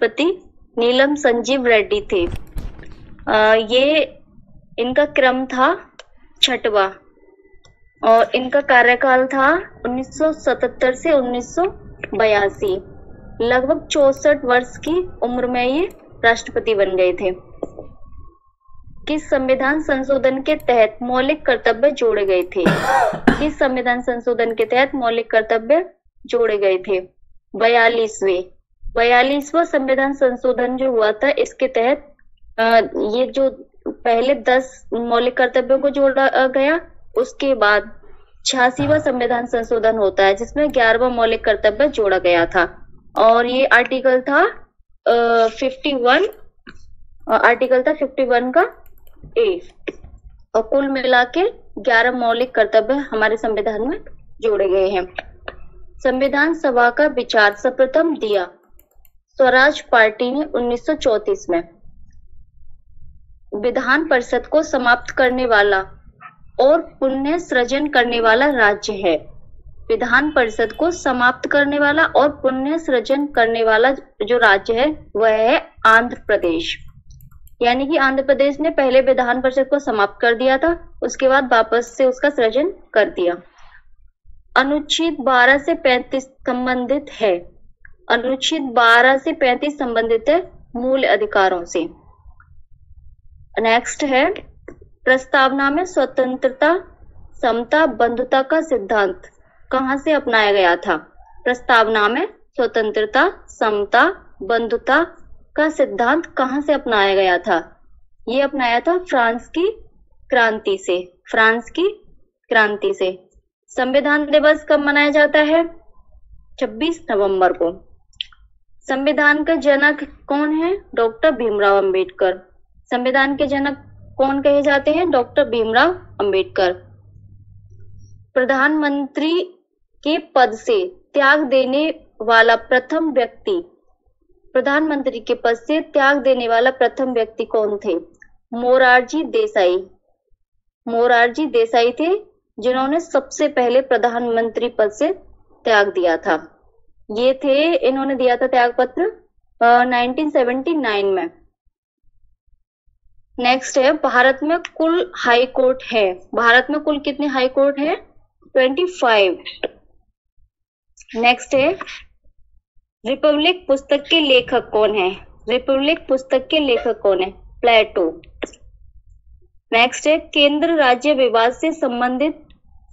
राष्ट्रपति नीलम संजीव रेड्डी थे। ये इनका क्रम था 6वां और इनका कार्यकाल था 1977 से 1982। लगभग 64 वर्ष की उम्र में ये राष्ट्रपति बन गए थे। किस संविधान संशोधन के तहत मौलिक कर्तव्य जोड़े गए थे? किस संविधान संशोधन के तहत मौलिक कर्तव्य जोड़े गए थे? 42वां संविधान संशोधन जो हुआ था, इसके तहत ये जो पहले 10 मौलिक कर्तव्यों को जोड़ा गया, उसके बाद 86वां संविधान संशोधन होता है जिसमें 11वां मौलिक कर्तव्य जोड़ा गया था और ये आर्टिकल था 51 का ए। और कुल मिला के 11 मौलिक कर्तव्य हमारे संविधान में जोड़े गए हैं। संविधान सभा का विचार सर्वप्रथम दिया स्वराज पार्टी ने 1934 में। विधान परिषद को समाप्त करने वाला और पुण्य सृजन करने वाला राज्य है। विधान परिषद को समाप्त करने वाला और पुण्य सृजन करने वाला जो राज्य है वह है आंध्र प्रदेश। यानी कि आंध्र प्रदेश ने पहले विधान परिषद को समाप्त कर दिया था, उसके बाद वापस से उसका सृजन कर दिया। अनुच्छेद 12 से 35 संबंधित है। अनुच्छेद 12 से 35 संबंधित है मूल अधिकारों से। नेक्स्ट है, प्रस्तावना में स्वतंत्रता, समता, बंधुता का सिद्धांत कहां से अपनाया गया था? प्रस्तावना में स्वतंत्रता, समता, बंधुता का सिद्धांत कहां से अपनाया गया था? ये अपनाया था फ्रांस की क्रांति से। फ्रांस की क्रांति से। संविधान दिवस कब मनाया जाता है? 26 नवंबर को। संविधान के जनक कौन है? डॉक्टर भीमराव अंबेडकर। संविधान के जनक कौन कहे जाते हैं? डॉक्टर भीमराव अंबेडकर। प्रधानमंत्री के पद से त्याग देने वाला प्रथम व्यक्ति, प्रधानमंत्री के पद से त्याग देने वाला प्रथम व्यक्ति कौन थे? मोरारजी देसाई। मोरारजी देसाई थे जिन्होंने सबसे पहले प्रधानमंत्री पद से त्याग दिया था। ये थे, इन्होंने दिया था त्याग पत्र 1979 में। नेक्स्ट है, भारत में कुल हाई कोर्ट है। भारत में कुल कितने हाई कोर्ट है? 25। नेक्स्ट है, रिपब्लिक पुस्तक के लेखक कौन है? रिपब्लिक पुस्तक के लेखक कौन है? प्लेटो। नेक्स्ट है, केंद्र राज्य विवाद से संबंधित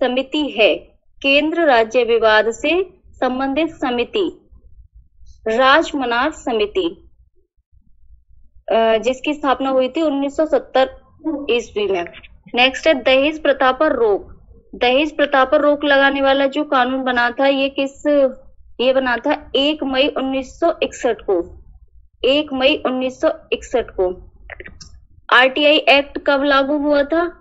समिति है। केंद्र राज्य विवाद से संबंधित समिति राजमनार समिति, जिसकी स्थापना हुई थी 1970 ईस्वी में। नेक्स्ट है, दहेज प्रथा पर रोक। दहेज प्रथा पर रोक लगाने वाला जो कानून बना था, ये बना था 1 मई 1961 को। 1 मई 1961 को। आरटीआई एक्ट कब लागू हुआ था?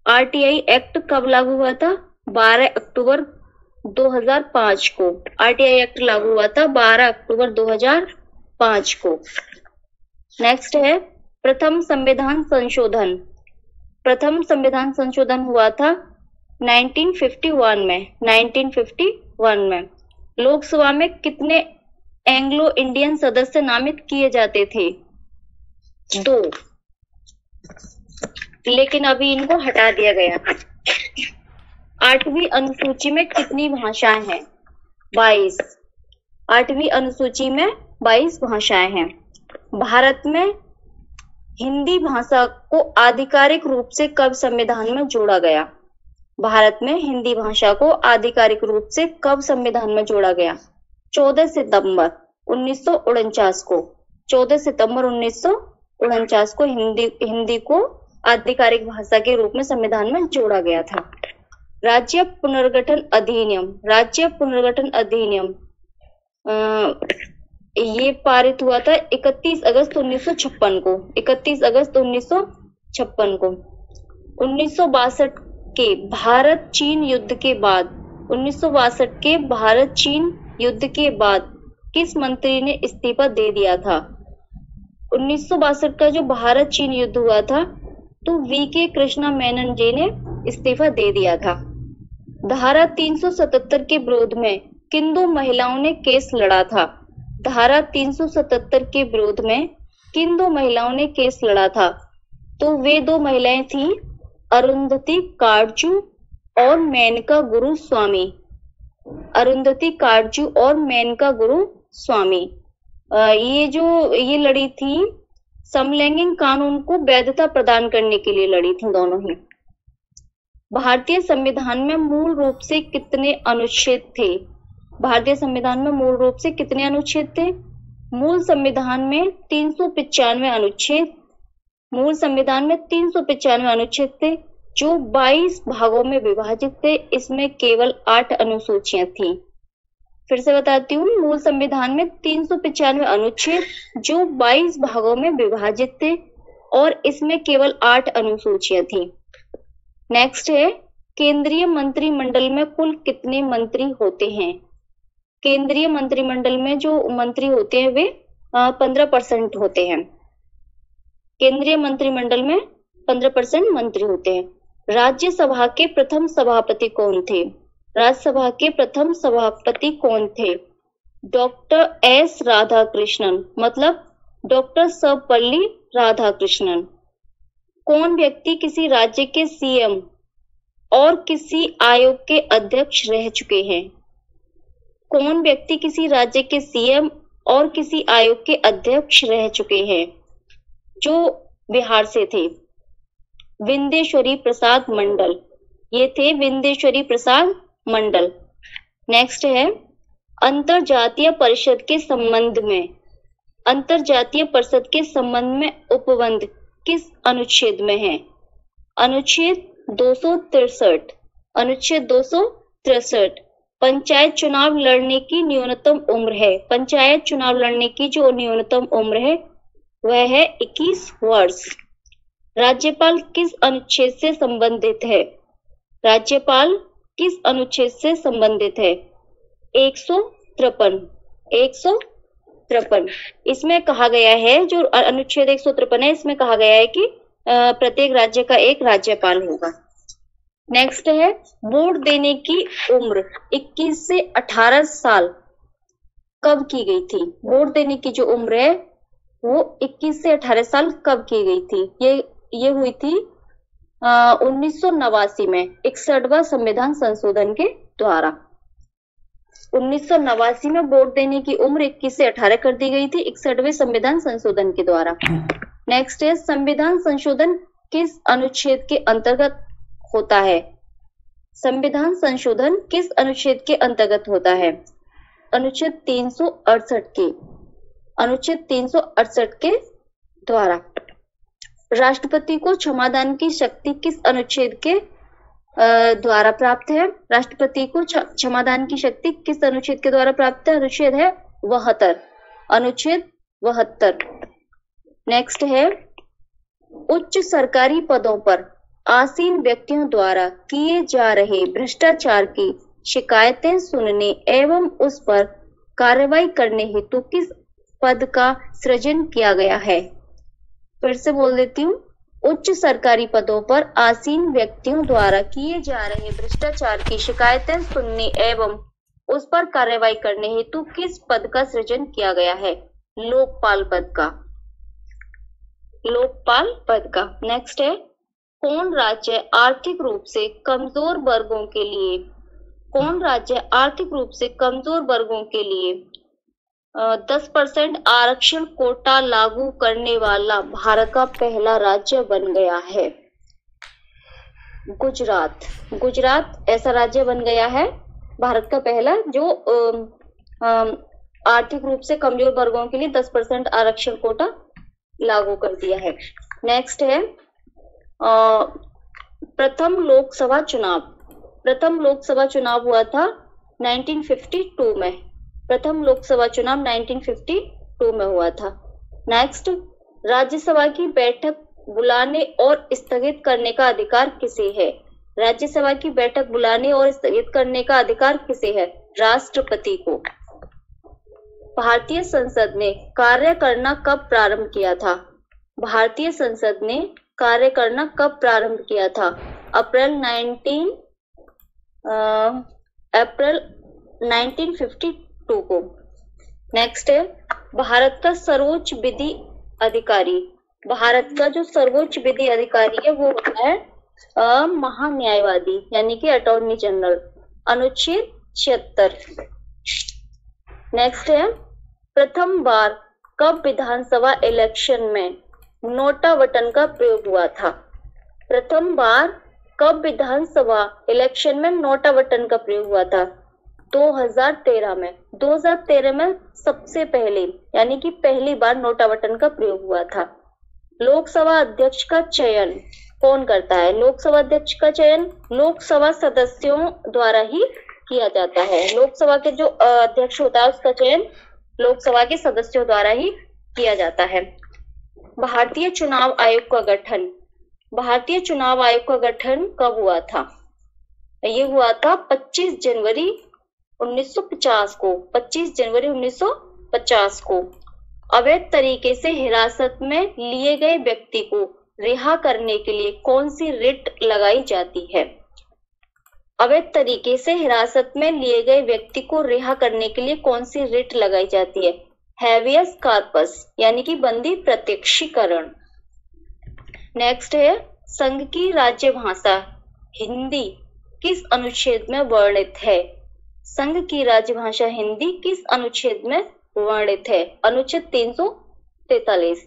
आरटीआई एक्ट कब लागू हुआ था? 12 अक्टूबर 2005 को। आरटीआई एक्ट लागू हुआ था 12 अक्टूबर 2005 को। नेक्स्ट है, प्रथम संविधान संशोधन। प्रथम संविधान संशोधन हुआ था 1951 में। 1951 में। लोकसभा में कितने एंग्लो इंडियन सदस्य नामित किए जाते थे? 2, लेकिन अभी इनको हटा दिया गया। 8वीं अनुसूची में कितनी भाषाएं हैं? 22। 8वीं अनुसूची में 22 भाषाएं हैं। भारत में हिंदी भाषा को आधिकारिक रूप से कब संविधान में जोड़ा गया? भारत में हिंदी भाषा को आधिकारिक रूप से कब संविधान में जोड़ा गया? 14 सितंबर 1949 को। 14 सितंबर 1949 को हिंदी को आधिकारिक भाषा के रूप में संविधान में जोड़ा गया था। राज्य पुनर्गठन अधिनियम। राज्य पुनर्गठन अधिनियम ये पारित हुआ था 31 अगस्त 1956 को। 31 अगस्त 1956 को। 1962 के भारत चीन युद्ध के बाद 1962 के भारत चीन युद्ध के बाद किस मंत्री ने इस्तीफा दे दिया था? 1962 का जो भारत चीन युद्ध हुआ था तो वीके कृष्णा मेनन जी ने इस्तीफा दे दिया था। धारा 377 के विरोध में किन 2 महिलाओं ने केस लड़ा था? धारा 377 के विरोध में किन दो महिलाओं ने केस लड़ा था? तो वे दो महिलाएं थी अरुंधति काटजू और मेनका गुरु स्वामी। अरुंधति काटजू और मेनका गुरु स्वामी ये लड़ी थी समलैंगिक कानून को वैधता प्रदान करने के लिए लड़ी थी दोनों ही। भारतीय संविधान में मूल रूप से कितने अनुच्छेद थे? भारतीय संविधान में मूल रूप से कितने अनुच्छेद थे? मूल संविधान में 395 अनुच्छेद, मूल संविधान में 395 अनुच्छेद थे जो 22 भागों में विभाजित थे। इसमें केवल 8 अनुसूचियां थी। फिर से बताती हूँ, मूल संविधान में 395 अनुच्छेद जो 22 भागों में विभाजित थे और इसमें केवल 8 अनुसूचियां थी। नेक्स्ट है, केंद्रीय मंत्रिमंडल में कुल कितने मंत्री होते हैं? केंद्रीय मंत्रिमंडल में जो मंत्री होते हैं वे 15% होते हैं। केंद्रीय मंत्रिमंडल में 15% मंत्री होते हैं। राज्यसभा के प्रथम सभापति कौन थे? राज्यसभा के प्रथम सभापति कौन थे? डॉक्टर एस राधाकृष्णन, मतलब डॉक्टर सर्वपल्ली राधाकृष्णन। कौन व्यक्ति किसी राज्य के सीएम और किसी आयोग के अध्यक्ष रह चुके हैं? कौन व्यक्ति किसी राज्य के सीएम और किसी आयोग के अध्यक्ष रह चुके हैं? जो बिहार से थे, विंदेश्वरी प्रसाद मंडल। ये थे विंदेश्वरी प्रसाद मंडल। नेक्स्ट है, अंतरजातीय परिषद के संबंध में, अंतरजातीय परिषद के संबंध में उपबंध किस अनुच्छेद में है? अनुच्छेद 263। अनुच्छेद 263 पंचायत चुनाव लड़ने की न्यूनतम उम्र है। पंचायत चुनाव लड़ने की जो न्यूनतम उम्र है वह है 21 वर्ष। राज्यपाल किस अनुच्छेद से संबंधित है? राज्यपाल किस अनुच्छेद से संबंधित है? 153। 153 इसमें कहा गया है, जो अनुच्छेद 153 है, इसमें कहा गया है कि प्रत्येक राज्य का एक राज्यपाल होगा। नेक्स्ट है, वोट देने की उम्र 21 से 18 साल कब की गई थी? वोट देने की जो उम्र है वो 21 से 18 साल कब की गई थी? ये हुई थी 1989 में 61वां संविधान संशोधन के द्वारा। 1989 में वोट देने की उम्र 21 से 18 कर दी गई थी 61वें संविधान संशोधन के द्वारा। नेक्स्ट है, संविधान संशोधन किस अनुच्छेद के अंतर्गत होता है? संविधान संशोधन किस अनुच्छेद के अंतर्गत होता है? अनुच्छेद 368 के, अनुच्छेद 368 के द्वारा। राष्ट्रपति को क्षमादान की शक्ति किस अनुच्छेद के द्वारा प्राप्त है? राष्ट्रपति को क्षमादान की शक्ति किस अनुच्छेद के द्वारा प्राप्त है? अनुच्छेद है 72। अनुच्छेद 72। नेक्स्ट है, उच्च सरकारी पदों पर आसीन व्यक्तियों द्वारा किए जा रहे भ्रष्टाचार की शिकायतें सुनने एवं उस पर कार्रवाई करने हेतु किस पद का सृजन किया गया है? फिर से बोल देती हूँ, उच्च सरकारी पदों पर आसीन व्यक्तियों द्वारा किए जा रहे भ्रष्टाचार की शिकायतें सुनने एवं उस पर कार्रवाई करने हेतु किस पद का सृजन किया गया है? लोकपाल पद का। लोकपाल पद का। नेक्स्ट है, कौन राज्य आर्थिक रूप से कमजोर वर्गों के लिए, कौन राज्य आर्थिक रूप से कमजोर वर्गों के लिए 10% आरक्षण कोटा लागू करने वाला भारत का पहला राज्य बन गया है? गुजरात। गुजरात ऐसा राज्य बन गया है भारत का पहला जो आर्थिक रूप से कमजोर वर्गों के लिए 10% आरक्षण कोटा लागू कर दिया है। नेक्स्ट है, प्रथम लोकसभा चुनाव। प्रथम लोकसभा चुनाव हुआ था 1952 में। प्रथम लोकसभा चुनाव 1952 में हुआ था। नेक्स्ट, राज्यसभा की बैठक बुलाने और स्थगित करने का अधिकार किसे है? राज्यसभा की बैठक बुलाने और स्थगित करने का अधिकार किसे है? राष्ट्रपति को। भारतीय संसद ने कार्य करना कब प्रारंभ किया था? भारतीय संसद ने कार्य करना कब प्रारंभ किया था? अप्रैल 1952 को। नेक्स्ट है भारत का सर्वोच्च विधि अधिकारी। भारत का जो सर्वोच्च विधि अधिकारी है वो होता है महान्यायवादी यानी कि अटॉर्नी जनरल, अनुच्छेद 76। नेक्स्ट है प्रथम बार कब विधानसभा इलेक्शन में नोटा बटन का प्रयोग हुआ था? प्रथम बार कब विधानसभा इलेक्शन में नोटा बटन का प्रयोग हुआ था? 2013 में। 2013 में सबसे पहले यानी कि पहली बार नोटा बटन का प्रयोग हुआ था। लोकसभा अध्यक्ष का चयन कौन करता है? लोकसभा अध्यक्ष का चयन लोकसभा सदस्यों द्वारा ही किया जाता है। लोकसभा के जो अध्यक्ष होता है उसका चयन लोकसभा के सदस्यों द्वारा ही किया जाता है। भारतीय चुनाव आयोग का गठन। भारतीय चुनाव आयोग का गठन कब हुआ था? ये हुआ था 25 जनवरी 1950 को। 25 जनवरी 1950 को। अवैध तरीके से हिरासत में लिए गए व्यक्ति को रिहा करने के लिए कौन सी रिट लगाई जाती है? अवैध तरीके से हिरासत में लिए गए व्यक्ति को रिहा करने के लिए कौन सी रिट लगाई जाती है? हैवियस कार्पस यानी कि बंदी प्रत्यक्षीकरण। नेक्स्ट है संघ की राज्य भाषा हिंदी किस अनुच्छेद में वर्णित है? संघ की राजभाषा हिंदी किस अनुच्छेद में वर्णित है? अनुच्छेद 343।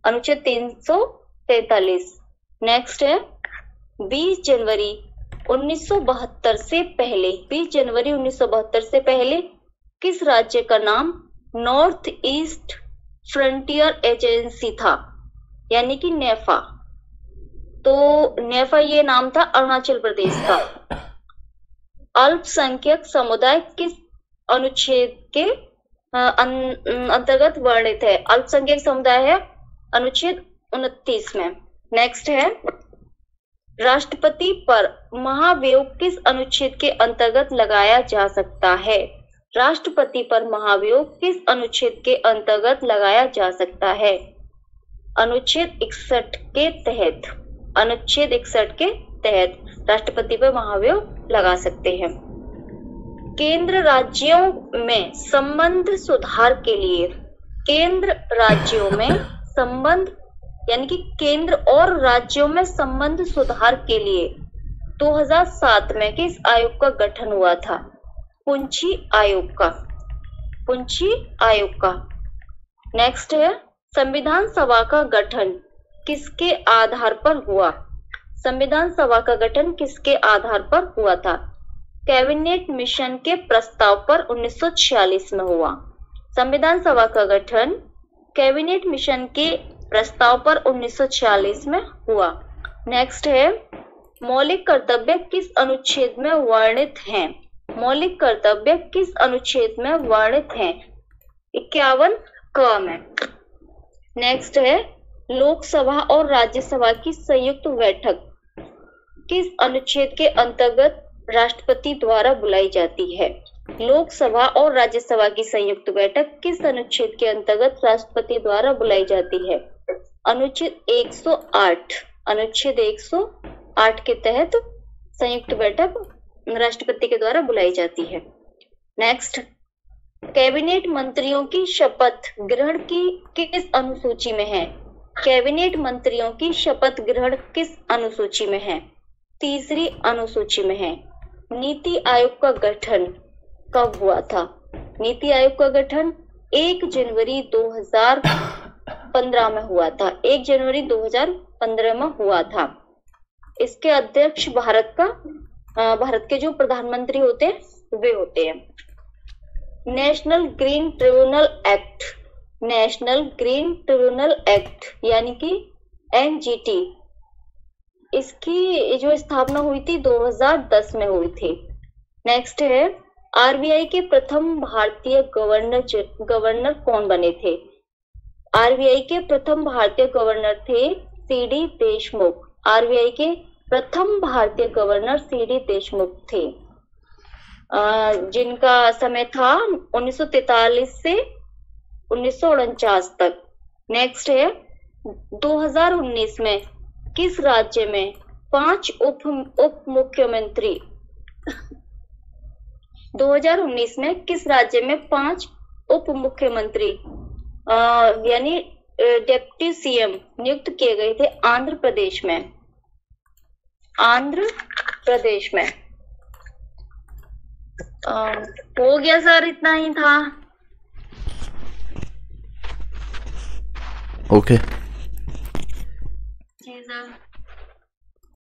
अनुच्छेद 343। नेक्स्ट है 20 जनवरी 1972 से पहले 20 जनवरी 1972 से पहले किस राज्य का नाम नॉर्थ ईस्ट फ्रंटियर एजेंसी था? यानी कि नेफा। तो नेफा ये नाम था अरुणाचल प्रदेश का। अल्पसंख्यक समुदाय किस अनुच्छेद के अंतर्गत वर्णित है? अल्पसंख्यक समुदाय है अनुच्छेद 29 में। नेक्स्ट है राष्ट्रपति पर महाभियोग किस अनुच्छेद के अंतर्गत लगाया जा सकता है? राष्ट्रपति पर महाभियोग किस अनुच्छेद के अंतर्गत लगाया जा सकता है? अनुच्छेद 61 के तहत। अनुच्छेद 61 के तहत राष्ट्रपति पर महाभियोग लगा सकते हैं। केंद्र राज्यों में संबंध सुधार के लिए केंद्र राज्यों में संबंध यानी कि केंद्र और राज्यों में संबंध सुधार के लिए 2007 में किस आयोग का गठन हुआ था? पुंछी आयोग का। पुंछी आयोग का। नेक्स्ट है संविधान सभा का गठन किसके आधार पर हुआ? संविधान सभा का गठन किसके आधार पर हुआ था? कैबिनेट मिशन के प्रस्ताव पर 1946 में हुआ। संविधान सभा का गठन कैबिनेट मिशन के प्रस्ताव पर 1946 में हुआ। नेक्स्ट है मौलिक कर्तव्य किस अनुच्छेद में वर्णित हैं? मौलिक कर्तव्य किस अनुच्छेद में वर्णित हैं? 51 क में। नेक्स्ट है लोकसभा और राज्यसभा की संयुक्त बैठक किस अनुच्छेद के अंतर्गत राष्ट्रपति द्वारा बुलाई जाती है? लोकसभा और राज्यसभा की संयुक्त बैठक किस अनुच्छेद के अंतर्गत राष्ट्रपति द्वारा बुलाई जाती है? अनुच्छेद 108। अनुच्छेद 108 के तहत संयुक्त बैठक राष्ट्रपति के द्वारा बुलाई जाती है। नेक्स्ट कैबिनेट मंत्रियों की शपथ ग्रहण की किस अनुसूची में है? कैबिनेट मंत्रियों की शपथ ग्रहण किस अनुसूची में है? तीसरी अनुसूची में है। नीति आयोग का गठन कब हुआ था? नीति आयोग का गठन 1 जनवरी 2015 में हुआ था। 1 जनवरी 2015 में हुआ था। इसके अध्यक्ष भारत के जो प्रधानमंत्री होते हैं वे होते हैं। National green tribunal act. National green tribunal act यानी कि एनजीटी, इसकी जो स्थापना हुई थी 2010 में हुई थी। नेक्स्ट है आरबीआई के प्रथम भारतीय गवर्नर कौन बने थे? आरबीआई के प्रथम भारतीय गवर्नर थे सीडी देशमुख। आरबीआई के प्रथम भारतीय गवर्नर सीडी देशमुख थे, जिनका समय था 1943 से 1949 तक। नेक्स्ट है 2019 में किस राज्य में 5 उप मुख्यमंत्री 2019 में किस राज्य में 5 उप मुख्यमंत्री यानी डिप्टी सीएम नियुक्त किए गए थे आंध्र प्रदेश में। आंध्र प्रदेश में हो गया सर, इतना ही था। ओके